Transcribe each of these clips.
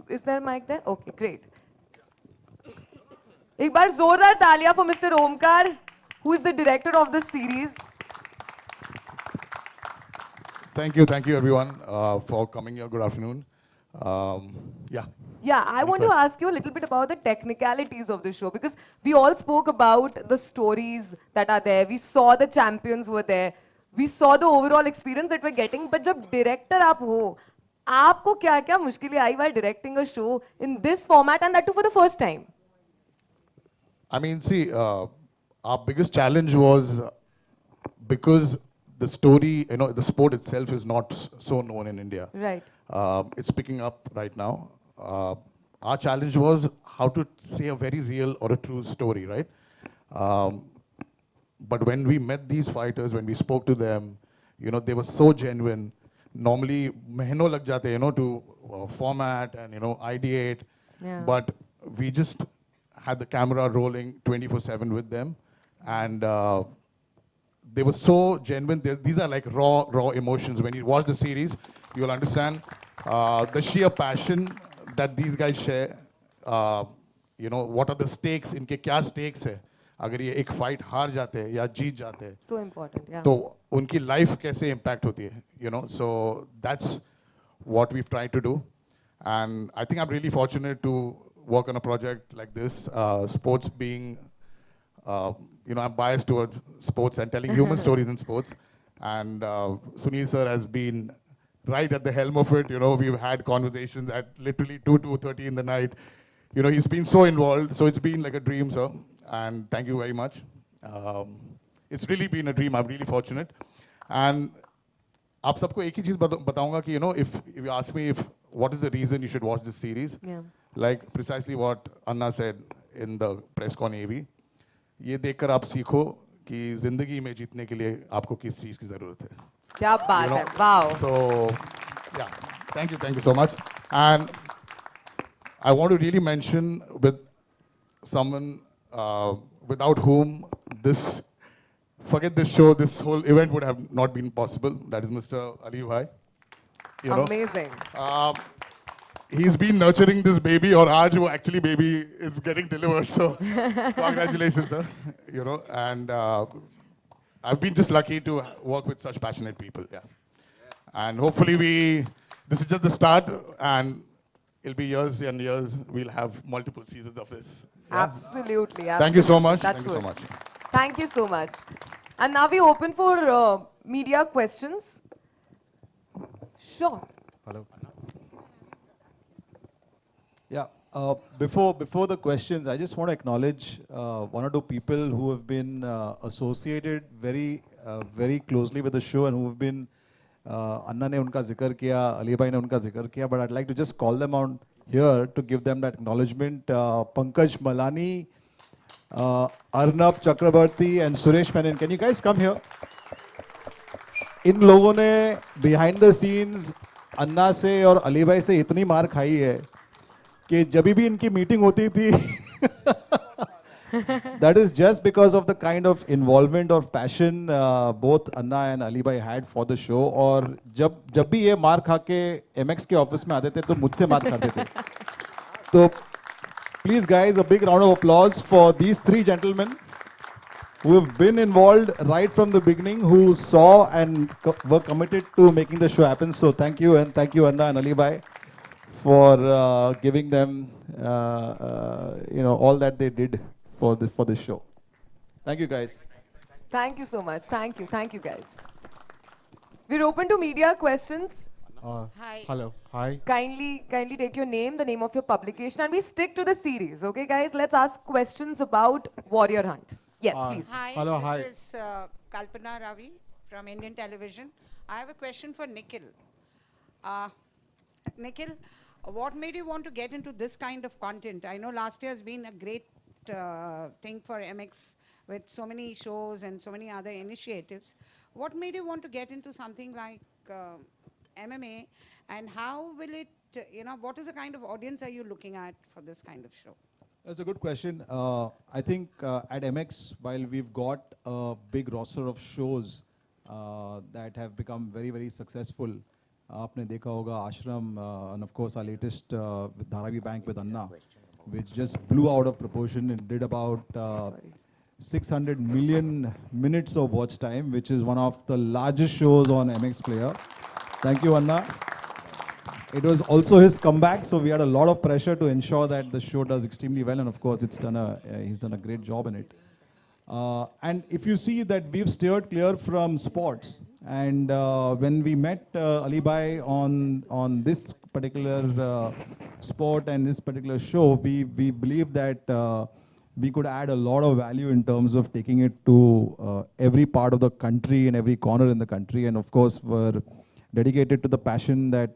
Is there a mic there? Okay, great. एक बार जोरदार तालियां for Mr. Ohmkar, who is the director of this series. Thank you everyone for coming here. Good afternoon. Yeah. Yeah, I want to ask you a little bit about the technicalities of the show, because we all spoke about the stories that are there. We saw the champions were there. We saw the overall experience that we're getting. But जब director आप हो, आपको क्या-क्या मुश्किलें आई while directing a show in this format, and that too for the first time? I mean, see, our biggest challenge was because the story, the sport itself is not so known in India. Right. It's picking up right now. Our challenge was how to say a very real or a true story, right? But when we met these fighters, when we spoke to them, they were so genuine. Normally, mehno lag jate, to format and, ideate. Yeah. But we just had the camera rolling 24/7 with them. And they were so genuine. These are like raw emotions. When you watch the series, you'll understand the sheer passion that these guys share. What are the stakes? इनके क्या stakes है? अगर ये एक fight हार जाते हैं या जीत जाते हैं, So important, yeah. तो उनकी life कैसे impact होती है? So that's what we've tried to do, and I think I'm really fortunate to work on a project like this. Sports being, I'm biased towards sports and telling human stories in sports, and Suniel sir has been right at the helm of it. We've had conversations at literally 2:30 in the night. He's been so involved, so it's been like a dream, sir. And thank you very much. It's really been a dream. I'm really fortunate. And आप सबको एक ही चीज बताऊंगा कि if you ask me what is the reason you should watch this series, Yeah. like precisely what Anna said in the press con AV, ये देखकर आप सीखो कि जिंदगी में जीतने के लिए आपको किस चीज की जरूरत है. क्या बात है, wow. So, yeah, thank you so much. And I want to really mention with someone without whom forget this show, this whole event would have not been possible. That is Mr. Ali Bhai. Amazing. He's been nurturing this baby, or aaj wo actually baby is getting delivered. So congratulations, sir. And I've been just lucky to work with such passionate people. Yeah. And hopefully this is just the start, and it'll be years and years. We'll have multiple seasons of this. Yeah? Absolutely. Thank you so much. That's Thank you so much. Thank you so much. And now we open for media questions. Sure. Hello. Yeah. Before the questions, I just want to acknowledge one or two people who have been associated very closely with the show, and who have been Anna ne unka zikr kiya, Ali bhai ne unka zikr kiya, but I'd like to just call them out here to give them that acknowledgement. Pankaj Malani, Arnab Chakrabarti and Suresh Menon. Can you guys come here? इन लोगों ने behind the scenes अन्ना से और अली भाई से इतनी मार खाई है कि जब भी इनकी मीटिंग होती थी that is just because of the kind of involvement or passion both Anna and Ali bhai had for the show. और जब भी ये मार खा के MX के ऑफिस में आते थे तो मुझसे मार खाते थे. तो please guys, a big round of applause for these three gentlemen who have been involved right from the beginning, who saw and were committed to making the show happen. So thank you, and thank you Anna and Ali bhai for giving them all that they did for this show. Thank you guys. Thank you so much. Thank you guys. We're open to media questions. Hi. Hello. Hi. Kindly take your name, the name of your publication, and we stick to the series. Okay, guys? Let's ask questions about Warrior Hunt. Yes, please. Hi. Hello, hi. This is Kalpana Ravi from Indian Television. I have a question for Nikhil. Nikhil, what made you want to get into this kind of content? I know last year has been a great thing for MX with so many shows and so many other initiatives. What made you want to get into something like MMA, and how will it, what is the kind of audience are you looking at for this kind of show? That's a good question. I think at MX, while we've got a big roster of shows that have become very, very successful, आपने देखा होगा आश्रम, and of course our latest with Dharavi Bank with Anna, which just blew out of proportion. It did about 600 million minutes of watch time, which is one of the largest shows on MX Player. Thank you, Anna. It was also his comeback, so we had a lot of pressure to ensure that the show does extremely well, and of course, he's done a great job in it. And if you see that we've steered clear from sports, and when we met Ali Bhai on this particular sport and this particular show, we believe that we could add a lot of value in terms of taking it to every part of the country and every corner in the country, and of course, we're dedicated to the passion that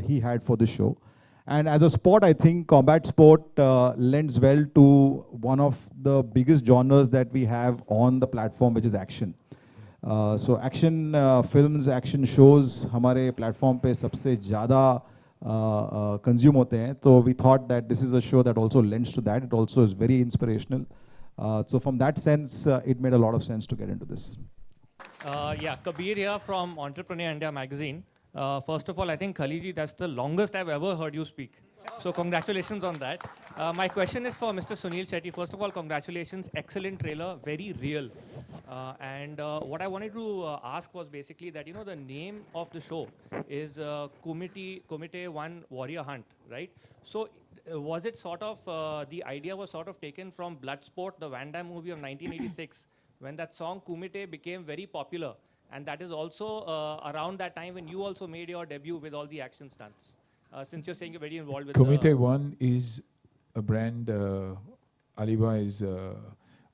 he had for the show. And as a sport, I think combat sport lends well to one of the biggest genres that we have on the platform, which is action. So action films, action shows, हमारे platform पे सबसे ज़्यादा consume होते हैं. So we thought that this is a show that also lends to that. It also is very inspirational. So from that sense, it made a lot of sense to get into this. Yeah, Kabir here from Entrepreneur India magazine. First of all, I think Khaliji, that's the longest I've ever heard you speak. So congratulations on that. My question is for Mr. Suniel Shetty. First of all, congratulations. Excellent trailer, very real. And what I wanted to ask was basically that, you know, the name of the show is Kumite 1 Warrior Hunt, right? So was it sort of, the idea was sort of taken from Bloodsport, the Van Damme movie of 1986, when that song Kumite became very popular. And that is also around that time when you also made your debut with all the action stunts. Since you're saying you're very involved with Kumite 1 is a brand Aliba is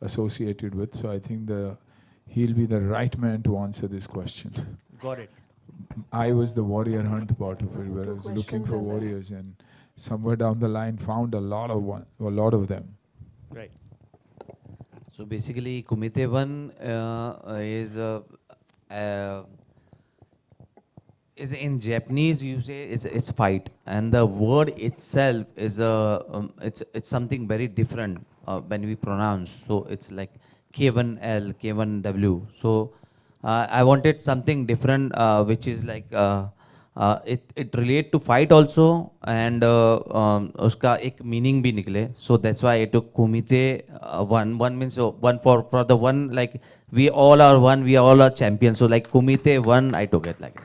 associated with. So I think he'll be the right man to answer this question. Got it. I was the warrior hunt part of it, where I was looking for warriors, and somewhere down the line found a lot of them. Right. So basically, Kumite 1 is in Japanese, you say it's fight, and the word itself is it's something very different when we pronounce. So it's like K1L, K1W. So I wanted something different, which is like it relate to fight also, and uska ek meaning bhi nikle. So that's why I took Kumite 1. One means one for the one, like we all are one, we all are champions. So like Kumite 1, I took it like this.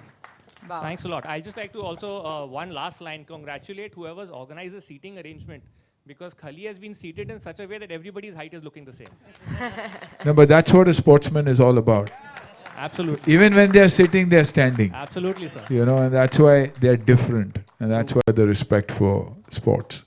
Wow. Thanks a lot. I'd just like to also, one last line, congratulate whoever's organized the seating arrangement, because Khali has been seated in such a way that everybody's height is looking the same. No, but that's what a sportsman is all about. Absolutely. Even when they're sitting, they're standing. Absolutely, sir. You know, and that's why they're different. And that's why the respect for sports.